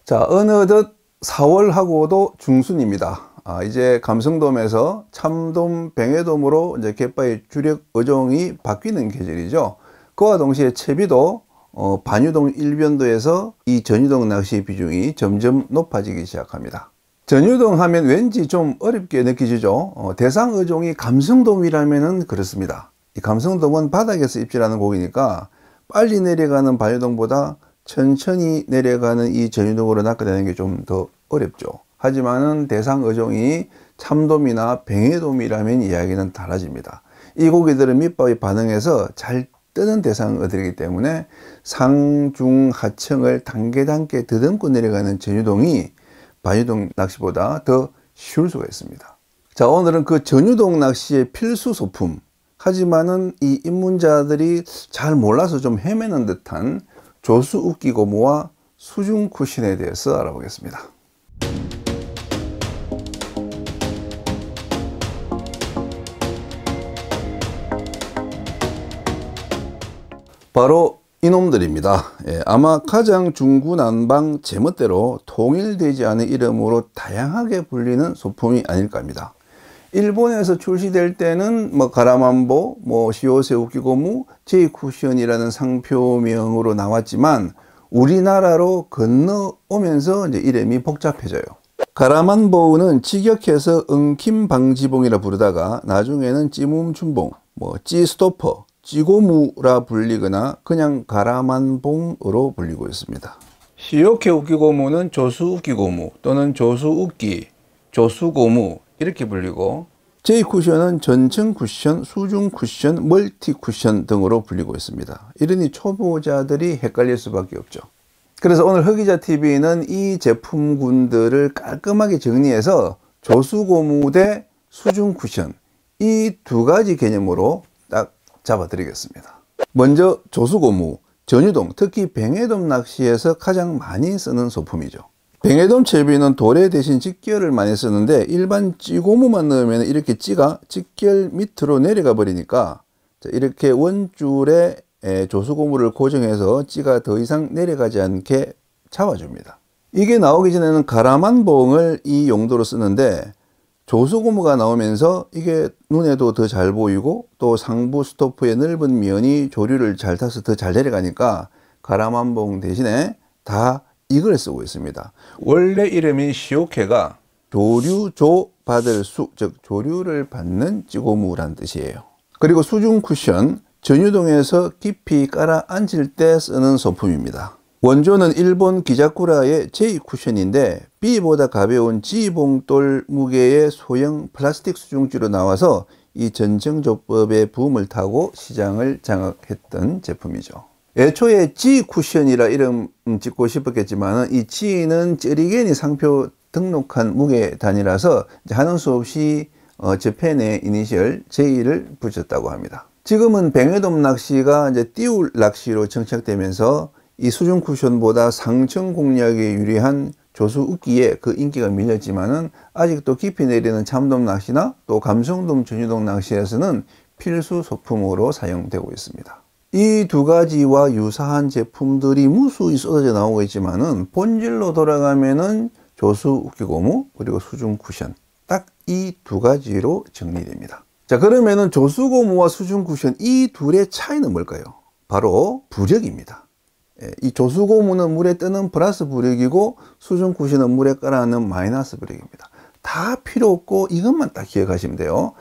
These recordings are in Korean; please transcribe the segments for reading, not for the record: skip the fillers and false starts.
자, 어느덧 4월하고도 중순입니다. 이제 감성돔에서 참돔, 뱅에돔으로 이제 갯바위 주력 어종이 바뀌는 계절이죠. 그와 동시에 채비도 반유동 일변도에서 이 전유동 낚시 비중이 점점 높아지기 시작합니다. 전유동 하면 왠지 좀 어렵게 느껴지죠. 대상 어종이 감성돔이라면 그렇습니다. 이 감성돔은 바닥에서 입질하는 고기니까 빨리 내려가는 반유동보다 천천히 내려가는 이 전유동으로 낚아내는 게 좀 더 어렵죠. 하지만은 대상 어종이 참돔이나 뱅에돔이라면 이야기는 달라집니다. 이 고기들은 밑밥이 반응해서 잘 뜨는 대상어들이기 때문에 상, 중, 하층을 단계 더듬고 내려가는 전유동이 반유동 낚시보다 더 쉬울 수가 있습니다. 자, 오늘은 그 전유동 낚시의 필수 소품, 하지만은 이 입문자들이 잘 몰라서 좀 헤매는 듯한 조수 웃기고무와 수중 쿠션에 대해서 알아보겠습니다. 바로 이놈들입니다. 아마 가장 중구난방 제멋대로 통일되지 않은 이름으로 다양하게 불리는 소품이 아닐까 합니다. 일본에서 출시될 때는 가라만보, 시오세 웃기고무, 제이쿠션이라는 상표명으로 나왔지만 우리나라로 건너오면서 이제 이름이 복잡해져요. 가라만보우는 직역해서 엉킴방지봉이라 부르다가 나중에는 찌몸춘봉, 찌스토퍼, 찌고무라 불리거나 그냥 가라만봉으로 불리고 있습니다. 시오케 웃기고무는 조수 웃기고무 또는 조수 웃기, 조수고무 이렇게 불리고, 제이쿠션은 전층 쿠션, 수중 쿠션, 멀티 쿠션 등으로 불리고 있습니다. 이러니 초보자들이 헷갈릴 수밖에 없죠. 그래서 오늘 흑기자TV는 이 제품군들을 깔끔하게 정리해서 조수고무 대 수중 쿠션, 이 두 가지 개념으로 딱 잡아드리겠습니다. 먼저 조수고무, 전유동, 특히 뱅에돔 낚시에서 가장 많이 쓰는 소품이죠. 뱅에돔 채비는 도래 대신 직결을 많이 쓰는데 일반 찌고무만 넣으면 이렇게 찌가 직결 밑으로 내려가 버리니까 이렇게 원줄에 조수고무를 고정해서 찌가 더 이상 내려가지 않게 잡아줍니다. 이게 나오기 전에는 가라만봉을 이 용도로 쓰는데 조수고무가 나오면서 이게 눈에도 더 잘 보이고 또 상부 스토프의 넓은 면이 조류를 잘 타서 더 잘 내려가니까 가라만봉 대신에 다 이걸 쓰고 있습니다. 원래 이름이 시오케가 조류 받을 수, 즉 조류를 받는 찌고무란 뜻이에요. 그리고 수중 쿠션, 전유동에서 깊이 깔아 앉을 때 쓰는 소품입니다. 원조는 일본 기자쿠라의 제이 쿠션인데 B보다 가벼운 G봉돌 무게의 소형 플라스틱 수중지로 나와서 이 전층조법의 붐을 타고 시장을 장악했던 제품이죠. 애초에 G 쿠션이라 이름 짓고 싶었겠지만 이 G는 쩌리겐이 상표 등록한 무게 단위라서 하는 수 없이 저펜의 이니셜 J를 붙였다고 합니다. 지금은 뱅에돔 낚시가 이제 띄울 낚시로 정착되면서 이 수중 쿠션보다 상층 공략에 유리한 조수 웃기에 그 인기가 밀렸지만은 아직도 깊이 내리는 참돔 낚시나 또 감성돔 전유동 낚시에서는 필수 소품으로 사용되고 있습니다. 이 두 가지와 유사한 제품들이 무수히 쏟아져 나오고 있지만은 본질로 돌아가면은 조수 웃기고무 그리고 수중 쿠션 딱 이 두 가지로 정리됩니다. 자, 그러면은 조수고무와 수중 쿠션 이 둘의 차이는 뭘까요? 바로 부력입니다. 이 조수고무는 물에 뜨는 플러스 부력이고 수중 쿠션은 물에 깔아놓는 마이너스 부력입니다. 다 필요 없고 이것만 딱 기억하시면 돼요.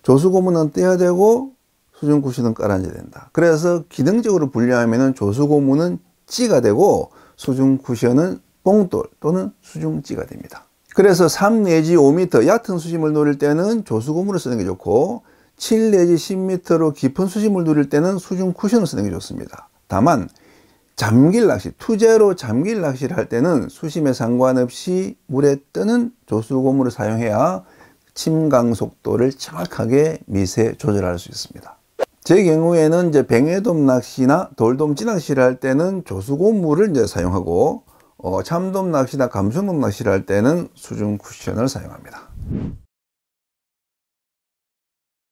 조수고무는 떼야 되고 수중 쿠션은 깔아줘야 된다. 그래서 기능적으로 분류하면은 조수고무는 찌가 되고 수중 쿠션은 봉돌 또는 수중찌가 됩니다. 그래서 3 내지 5m 얕은 수심을 노릴 때는 조수고무를 쓰는 게 좋고 7 내지 10m로 깊은 수심을 노릴 때는 수중 쿠션을 쓰는 게 좋습니다. 다만 잠길 낚시, 투제로 잠길 낚시를 할 때는 수심에 상관없이 물에 뜨는 조수고무를 사용해야 침강 속도를 정확하게 미세 조절할 수 있습니다. 제 경우에는 이제 뱅에돔 낚시나 돌돔 찌낚시를 할 때는 조수고무를 이제 사용하고 참돔 낚시나 감성돔 낚시를 할 때는 수중 쿠션을 사용합니다.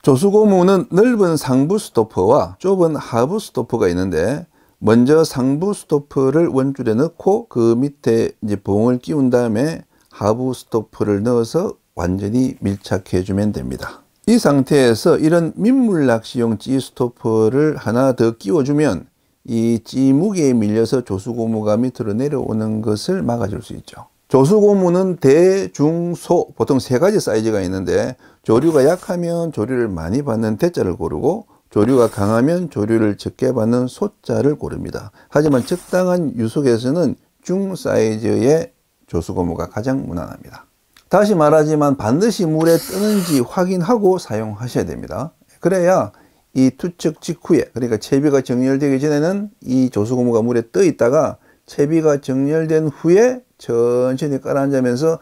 조수고무는 넓은 상부 스토퍼와 좁은 하부 스토퍼가 있는데 먼저 상부 스토프를 원줄에 넣고 그 밑에 이제 봉을 끼운 다음에 하부 스토프를 넣어서 완전히 밀착해 주면 됩니다. 이 상태에서 이런 민물 낚시용 찌 스토프를 하나 더 끼워 주면 이 찌 무게에 밀려서 조수고무가 밑으로 내려오는 것을 막아줄 수 있죠. 조수고무는 대, 중, 소 보통 세 가지 사이즈가 있는데 조류가 약하면 조류를 많이 받는 대자를 고르고 조류가 강하면 조류를 적게 받는 소자를 고릅니다. 하지만 적당한 유속에서는 중 사이즈의 조수고무가 가장 무난합니다. 다시 말하지만 반드시 물에 뜨는지 확인하고 사용하셔야 됩니다. 그래야 이 투척 직후에, 그러니까 채비가 정렬되기 전에는 이 조수고무가 물에 떠 있다가 채비가 정렬된 후에 천천히 깔아앉으면서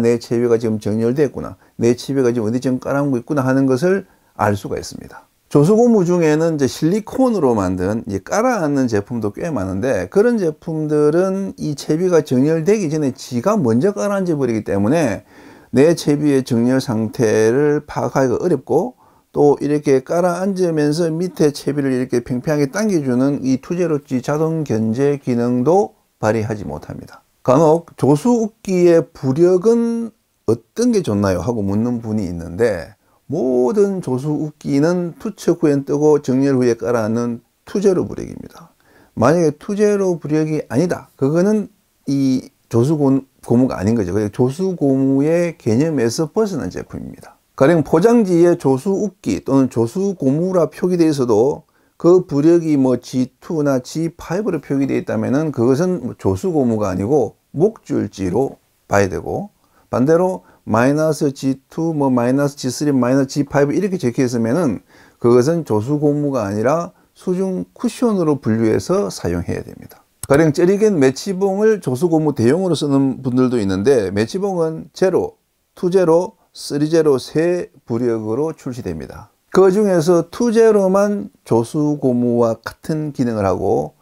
내 채비가 지금 정렬됐구나, 내 채비가 지금 어디쯤 깔아앉고 있구나 하는 것을 알 수가 있습니다. 조수고무 중에는 이제 실리콘으로 만든 깔아앉는 제품도 꽤 많은데, 그런 제품들은 이 채비가 정렬되기 전에 지가 먼저 깔아앉아 버리기 때문에 내 채비의 정렬 상태를 파악하기가 어렵고, 또 이렇게 깔아앉으면서 밑에 채비를 이렇게 팽팽하게 당겨주는 이 투제로찌 자동 견제 기능도 발휘하지 못합니다. 간혹 조수욱기의 부력은 어떤 게 좋나요? 하고 묻는 분이 있는데, 모든 조수욱기는 투척 후엔 뜨고 정렬 후에 깔아앉는 투제로 부력입니다. 만약에 투제로 부력이 아니다, 그거는 이 조수고무가 아닌 거죠. 조수고무의 개념에서 벗어난 제품입니다. 가령 포장지에 조수욱기 또는 조수고무라 표기되어 있어도 그 부력이 뭐 G2나 G5로 표기되어 있다면 그것은 조수고무가 아니고 목줄지로 봐야 되고, 반대로 마이너스 G2, 뭐 마이너스 G3, 마이너스 G5 이렇게 적혀 있으면은 그것은 조수고무가 아니라 수중 쿠션으로 분류해서 사용해야 됩니다. 가령 쩌리겐 매치봉을 조수고무 대용으로 쓰는 분들도 있는데, 매치봉은 제로, 투제로, 쓰리제로 세 부력으로 출시됩니다. 그 중에서 투제로만 조수고무와 같은 기능을 하고,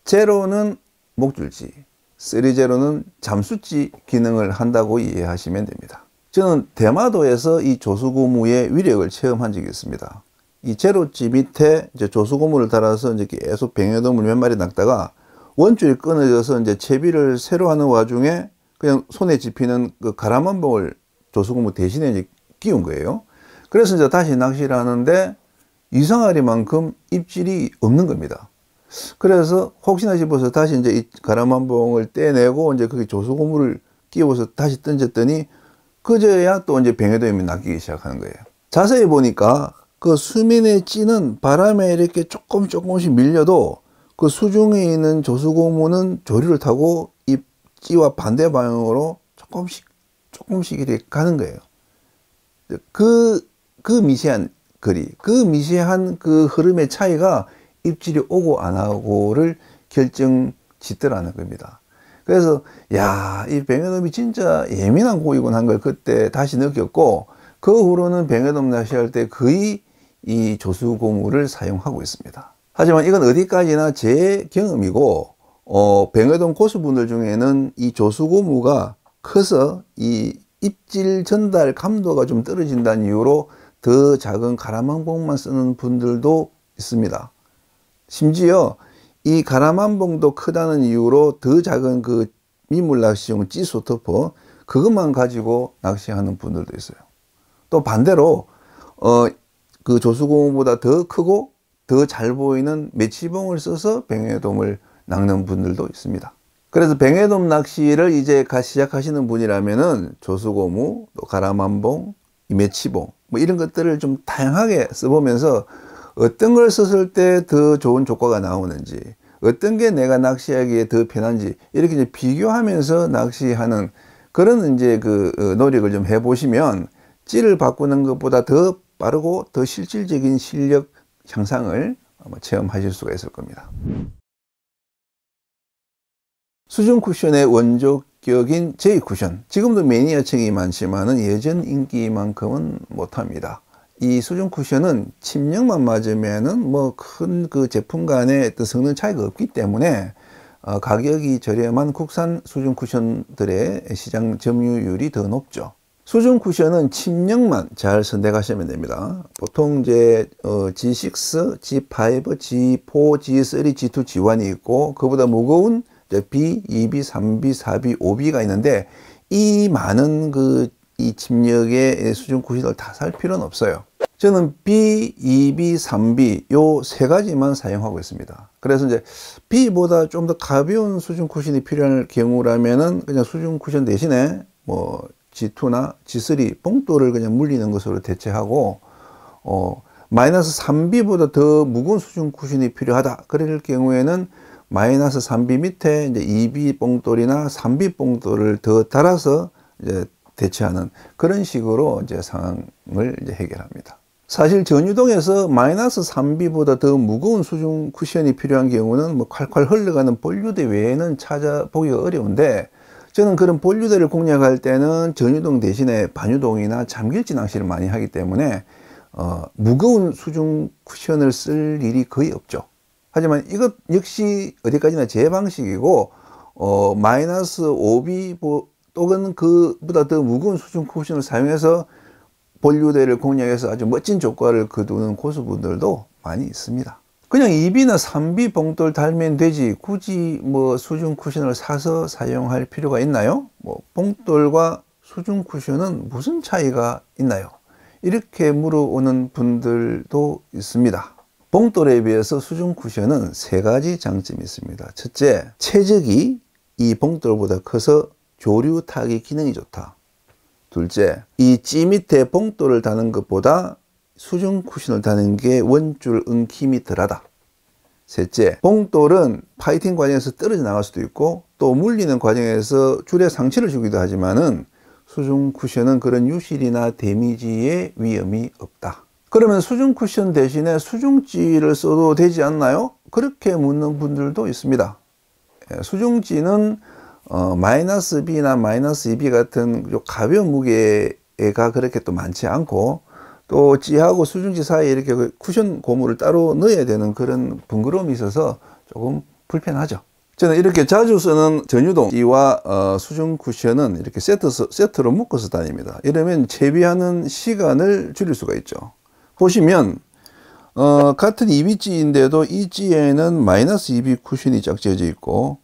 제로는 목줄지, 쓰리제로는 잠수지 기능을 한다고 이해하시면 됩니다. 저는 대마도에서 이 조수고무의 위력을 체험한 적이 있습니다. 이 제로지 밑에 이제 조수고무를 달아서 이제 계속 뱅에돔을 몇 마리 낚다가 원줄이 끊어져서 이제 채비를 새로 하는 와중에 그냥 손에 집히는 그 가라만봉을 조수고무 대신에 이제 끼운 거예요. 그래서 이제 다시 낚시를 하는데 이상하리만큼 입질이 없는 겁니다. 그래서 혹시나 싶어서 다시 이제 이 가라만봉을 떼내고 이제 거기 조수고무를 끼워서 다시 던졌더니 그제야 또 이제 뱅에돔이 낚이기 시작하는 거예요. 자세히 보니까 그 수면의 찌는 바람에 이렇게 조금씩 밀려도 그 수중에 있는 조수고무는 조류를 타고 이 찌와 반대 방향으로 조금씩 이렇게 가는 거예요. 그 미세한 거리, 그 미세한 그 흐름의 차이가 입질이 오고 안 오고를 결정짓더라는 겁니다. 그래서 이 뱅에돔이 진짜 예민한 고기군 한 걸 그때 다시 느꼈고, 그 후로는 뱅에돔 낚시할 때 거의 이 조수고무를 사용하고 있습니다. 하지만 이건 어디까지나 제 경험이고, 뱅에돔 고수분들 중에는 이 조수고무가 커서 이 입질 전달 감도가 좀 떨어진다는 이유로 더 작은 가라만봉만 쓰는 분들도 있습니다. 심지어 이 가라만봉도 크다는 이유로 더 작은 그 민물 낚시용 찌 스토퍼 그것만 가지고 낚시하는 분들도 있어요. 또 반대로 그 조수고무보다 더 크고 더 잘 보이는 매치봉을 써서 뱅에돔을 낚는 분들도 있습니다. 그래서 뱅에돔 낚시를 이제 시작하시는 분이라면은 조수고무, 또 가라만봉, 매치봉 뭐 이런 것들을 좀 다양하게 써보면서 어떤 걸 썼을 때 더 좋은 조과가 나오는지, 어떤 게 내가 낚시하기에 더 편한지 이렇게 이제 비교하면서 낚시하는 그런 이제 그 노력을 좀 해보시면 찌를 바꾸는 것보다 더 빠르고 더 실질적인 실력 향상을 체험하실 수가 있을 겁니다. 수중 쿠션의 원조격인 J 쿠션, 지금도 매니아층이 많지만은 예전 인기만큼은 못합니다. 이 수중 쿠션은 침력만 맞으면은 뭐 큰 그 제품 간의 어떤 성능 차이가 없기 때문에 가격이 저렴한 국산 수중 쿠션들의 시장 점유율이 더 높죠. 수중 쿠션은 침력만 잘 선택하시면 됩니다. 보통 이제 G6, G5, G4, G3, G2, G1이 있고 그보다 무거운 B, 2B, 3B, 4B, 5B가 있는데 이 많은 이 침력의 수중 쿠션을 다 살 필요는 없어요. 저는 B, 2B, 3B 요 세 가지만 사용하고 있습니다. 그래서 이제 B보다 좀 더 가벼운 수중 쿠션이 필요한 경우라면은 그냥 수중 쿠션 대신에 뭐 G2나 G3 봉돌을 그냥 물리는 것으로 대체하고 마이너스 3B보다 더 무거운 수중 쿠션이 필요하다. 그럴 경우에는 마이너스 3B 밑에 이제 2B 봉돌이나 3B 봉돌을 더 달아서 이제 대체하는 그런 식으로 이제 상황을 이제 해결합니다. 사실 전유동에서 마이너스 3B보다 더 무거운 수중 쿠션이 필요한 경우는 뭐 콸콸 흘러가는 본류대 외에는 찾아보기가 어려운데 저는 그런 본류대를 공략할 때는 전유동 대신에 반유동이나 잠길지 낚시를 많이 하기 때문에 무거운 수중 쿠션을 쓸 일이 거의 없죠. 하지만 이것 역시 어디까지나 제 방식이고 마이너스 5B 또는 그보다 더 무거운 수중 쿠션을 사용해서 본류대를 공략해서 아주 멋진 효과를 거두는 고수분들도 많이 있습니다. 그냥 2B나 3B 봉돌 달면 되지 굳이 뭐 수중 쿠션을 사서 사용할 필요가 있나요? 뭐 봉돌과 수중 쿠션은 무슨 차이가 있나요? 이렇게 물어오는 분들도 있습니다. 봉돌에 비해서 수중 쿠션은 세 가지 장점이 있습니다. 첫째, 체적이 이 봉돌보다 커서 조류 타기 기능이 좋다. 둘째, 이 찌 밑에 봉돌을 다는 것보다 수중 쿠션을 다는 게 원줄 엉킴이 덜하다. 셋째, 봉돌은 파이팅 과정에서 떨어져 나갈 수도 있고 또 물리는 과정에서 줄에 상처를 주기도 하지만은 수중 쿠션은 그런 유실이나 데미지의 위험이 없다. 그러면 수중 쿠션 대신에 수중찌를 써도 되지 않나요? 그렇게 묻는 분들도 있습니다. 수중찌는 마이너스 B나 마이너스 2B 같은 가벼운 무게가 그렇게 또 많지 않고 또 찌하고 수중찌 사이에 이렇게 쿠션 고무를 따로 넣어야 되는 그런 번거로움이 있어서 조금 불편하죠. 저는 이렇게 자주 쓰는 전유동 찌와 수중 쿠션은 이렇게 세트로 묶어서 다닙니다. 이러면 채비하는 시간을 줄일 수가 있죠. 보시면 같은 2B찌인데도 이 찌에는 마이너스 2B 쿠션이 짝지어져 있고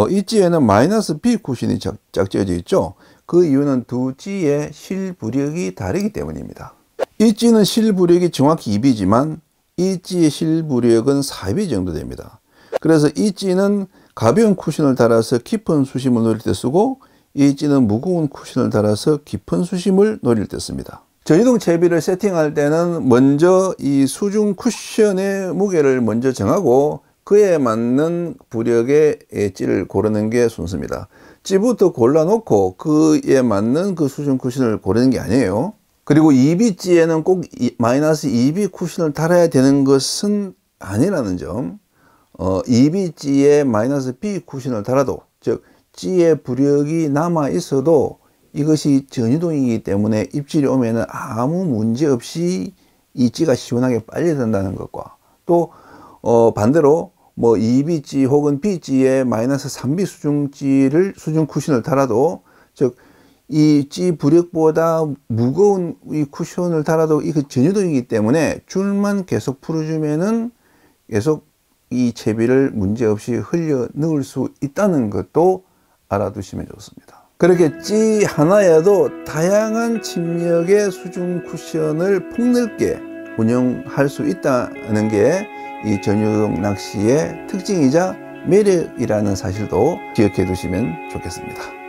이 찌에는 마이너스 B 쿠션이 짝지어져 있죠. 그 이유는 두 찌의 실부력이 다르기 때문입니다. 이 찌는 실부력이 정확히 2B지만 이 찌의 실부력은 4B 정도 됩니다. 그래서 이 찌는 가벼운 쿠션을 달아서 깊은 수심을 노릴 때 쓰고 이 찌는 무거운 쿠션을 달아서 깊은 수심을 노릴 때 씁니다. 전유동 채비를 세팅할 때는 먼저 이 수중 쿠션의 무게를 먼저 정하고 그에 맞는 부력의 찌를 고르는 게 순서입니다. 찌부터 골라놓고 그에 맞는 그 수중 쿠션을 고르는 게 아니에요. 그리고 2B찌에는 꼭 마이너스 2B 쿠션을 달아야 되는 것은 아니라는 점. 2B찌에 마이너스 B 쿠션을 달아도 즉 찌의 부력이 남아 있어도 이것이 전유동이기 때문에 입질이 오면은 아무 문제 없이 이 찌가 시원하게 빨리 된다는 것과 또 반대로 뭐 2B찌 혹은 B찌에 마이너스 3B 수중 쿠션을 달아도 즉 이 찌 부력보다 무거운 이 쿠션을 달아도 이거 전유동이기 때문에 줄만 계속 풀어주면은 계속 이 채비를 문제없이 흘려 넣을 수 있다는 것도 알아두시면 좋습니다. 그렇게 찌 하나에도 다양한 침력의 수중 쿠션을 폭넓게 운영할 수 있다는 게 이 전유동 낚시의 특징이자 매력이라는 사실도 기억해 두시면 좋겠습니다.